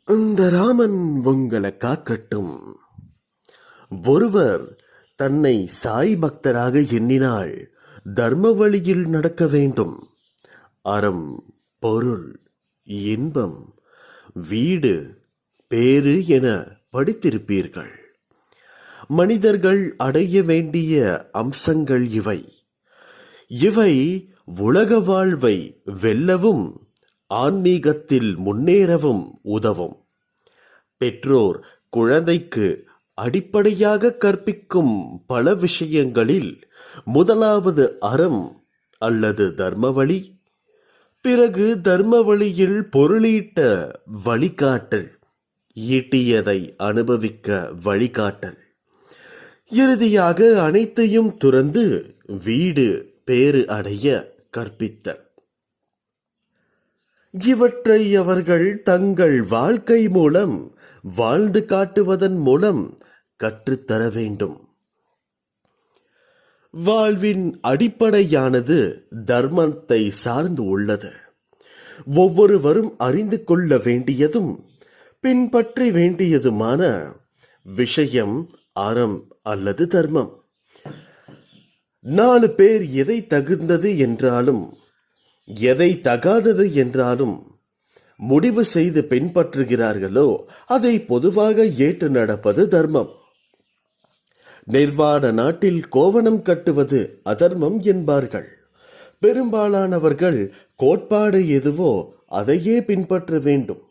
இந்த ராமன் உங்களை காக்கட்டும். ஒருவர் தன்னை சாய் பக்தராக எண்ணினால் தர்ம வழியில் நடக்க வேண்டும். அறம், பொருள், இன்பம், வீடு, பேறு என படித்திருப்பீர்கள். மனிதர்கள் அடைய வேண்டிய அம்சங்கள் இவை. இவை உலக வாழ்வை வெல்லவும் ஆன்மீகத்தில் முன்னேறவும் உதவும். பெற்றோர் குழந்தைக்கு அடிப்படையாக கற்பிக்கும் பல விஷயங்களில் முதலாவது அறம் அல்லது தர்மவழி, பிறகு தர்ம வழியில் பொருளீட்ட வழிகாட்டல், ஈட்டியதை அனுபவிக்க வழிகாட்டல், இறுதியாக அனைத்தையும் துறந்து வீடு பேறு அடைய கற்பித்தல். இவற்றை அவர்கள் தங்கள் வாழ்க்கை மூலம் வாழ்ந்து காட்டுவதன் மூலம் கற்றுத்தர வேண்டும். வாழ்வின் அடிப்படையானது தர்மத்தை சார்ந்து உள்ளது. ஒவ்வொருவரும் அறிந்து கொள்ள வேண்டியதும் பின்பற்ற வேண்டியதுமான விஷயம் அறம் அல்லது தர்மம். 4 பேர் எதை தகுந்தது என்றாலும் எதை தகாதது என்றாலும் முடிவு செய்து பின்பற்றுகிறார்களோ அதை பொதுவாக ஏற்று நடப்பது தர்மம். நிர்வாண நாட்டில் கோவணம் கட்டுவது அதர்மம் என்பார்கள். பெரும்பாலானவர்கள் கோட்பாடு எதுவோ அதையே பின்பற்ற வேண்டும்.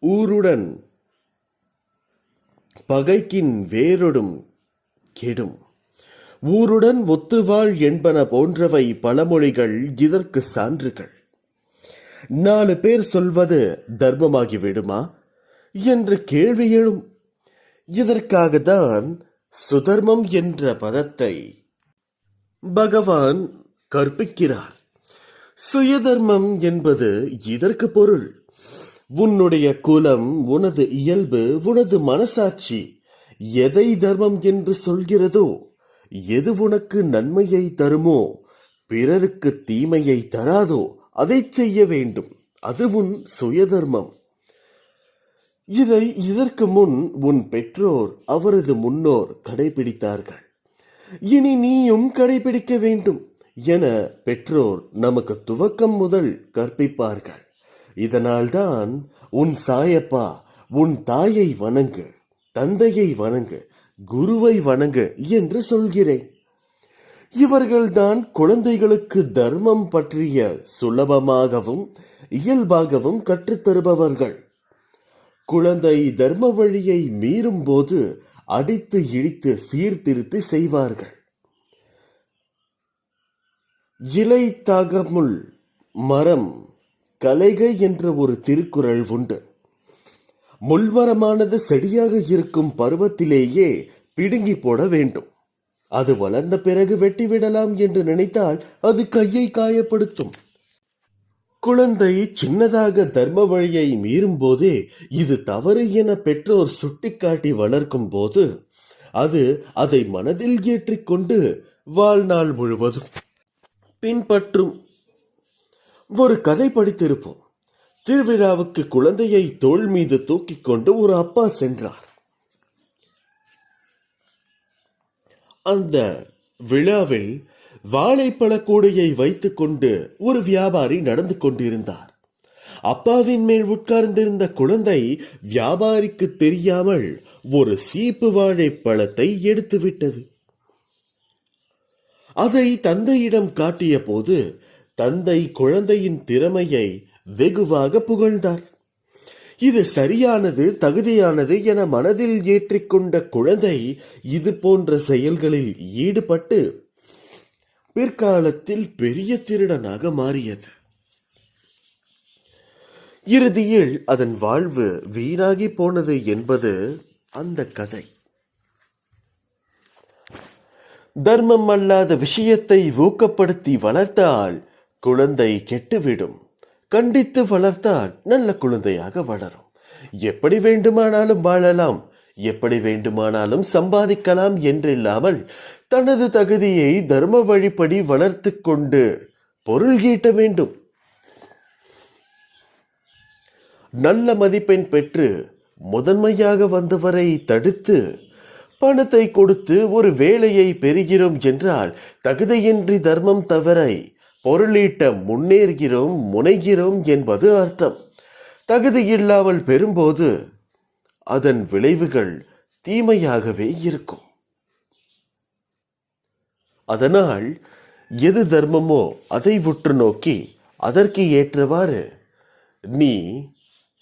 ஊருடன் பகைக்கின் வேரொடும் கெடும். ஊருடன் ஒத்துவாள் என்பன போன்றவை பழமொழிகள் இதற்கு சான்றுகள். 4 பேர் சொல்வது தர்மமாகிவிடுமா என்று கேள்வி எழும். இதற்காகத்தான் சுதர்மம் என்ற பதத்தை பகவான் கற்பிக்கிறார். சுயதர்மம் என்பது இதற்கு பொருள். உன்னுடைய குலம், உனது இயல்பு, உனது மனசாட்சி எதை தர்மம் என்று சொல்கிறதோ, எது உனக்கு நன்மையை தருமோ, பிறருக்கு தீமையை தராதோ அதை செய்ய வேண்டும். அது உன் சுயதர்மம். இதை இதற்கு முன் உன் பெற்றோர், அவரது முன்னோர் கடைபிடித்தார்கள். இனி நீயும் கடைபிடிக்க வேண்டும் என பெற்றோர் நமக்கு துவக்கம் முதல் கற்பிப்பார்கள். இதனால்தான் உன் சாயப்பா, உன் தாயை வணங்கு, தந்தையை வணங்கு, குருவை வணங்கு என்று சொல்கிறேன். இவர்கள்தான் குழந்தைகளுக்கு தர்மம் பற்றிய சுலபமாகவும் இயல்பாகவும் கற்றுத்தருபவர்கள். குழந்தை தர்ம வழியை மீறும் போது அடித்து இழித்து சீர்திருத்தி செய்வார்கள். இலை தாகமுள் மரம் கலைக என்ற ஒரு திருக்குறள் உண்டு. முள்மரமானது செடியாக இருக்கும் பருவத்திலேயே பிடுங்கி போட வேண்டும். அது வளர்ந்த பிறகு வெட்டிவிடலாம் என்று நினைத்தால் அது கையை காயப்படுத்தும். குழந்தை சின்னதாக தர்ம வழியை மீறும் போதே இது தவறு என பெற்றோர் சுட்டிக்காட்டி வளர்க்கும் போது அது அதை மனதில் ஏற்றிக்கொண்டு வாழ்நாள் முழுவதும் பின்பற்றும். ஒரு கதை படித்திருப்போம். திருவிழாவுக்கு குழந்தையை தோள் மீது தூக்கிக் கொண்டு ஒரு அப்பா சென்றார். அந்த விழாவில் வாழைப்பழ கூடையை வைத்துக் கொண்டு ஒரு வியாபாரி நடந்து கொண்டிருந்தார். அப்பாவின் மேல் உட்கார்ந்திருந்த குழந்தை வியாபாரிக்கு தெரியாமல் ஒரு சீப்பு வாழைப்பழத்தை எடுத்து விட்டது. அதை தந்தையிடம் காட்டிய போது தந்தை குழந்தையின் திறமையை வெகுவாக புகழ்ந்தார். இது சரியானது, தகுதியானது என மனதில் ஏற்றிக்கொண்ட குழந்தை இது போன்ற செயல்களில் ஈடுபட்டு பிற்காலத்தில் பெரிய திருடனாக மாறியது. இறுதியில் அதன் வாழ்வு வீணாகி போனது என்பது அந்த கதை. தர்மம் அல்லாத விஷயத்தை ஊக்கப்படுத்தி வளர்த்தால் குழந்தை கெட்டுவிடும். கண்டித்து வளர்த்தால் நல்ல குழந்தையாக வளரும். எப்படி வேண்டுமானாலும் வாழலாம், எப்படி வேண்டுமானாலும் சம்பாதிக்கலாம் என்றில்லாமல் தனது தகுதியை தர்ம வழிப்படி வளர்த்து கொண்டு பொருள் ஈட்ட வேண்டும். நல்ல மதிப்பெண் பெற்று முதன்மையாக வந்தவரை தடுத்து பணத்தை கொடுத்து ஒரு வேலையை பெறுகிறோம் என்றால் தகுதியின்றி தர்மம் தவிர பொருளீட்ட முனைகிறோம் என்பது அர்த்தம். தகுதி இல்லாமல் பெறும்போது அதன் விளைவுகள் தீமையாகவே இருக்கும். அதனால் எது தர்மமோ அதை உற்று நோக்கி அதற்கு ஏற்றவாறு நீ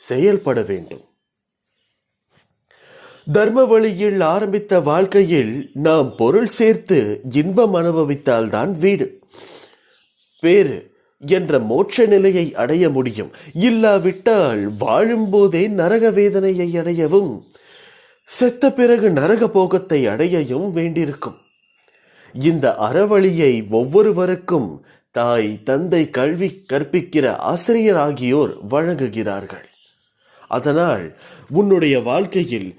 செயல்பட வேண்டும். தர்ம வழியில் ஆரம்பித்த வாழ்க்கையில் நாம் பொருள் சேர்த்து இன்பம் அனுபவித்தால்தான் வீடு பேறு என்ற மோட்ச நிலையை அடைய முடியும். இல்லாவிட்டால் வாழும்போதே நரக வேதனையை அடையவும் செத்த பிறகு நரக போகத்தை அடையவும் வேண்டியிருக்கும். இந்த அறவழியை ஒவ்வொருவருக்கும் தாய் தந்தை கல்வி கற்பிக்கிற ஆசிரியர் ஆகியோர் வழங்குகிறார்கள். அதனால் உன்னுடைய வாழ்க்கையில்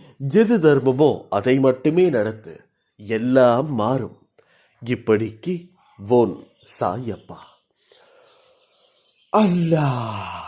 எது தர்மமோ அதை மட்டுமே நடத்து, எல்லாம் மாறும். இப்படிக்கு வோன் சாயப்பா. அல்லாஹ்.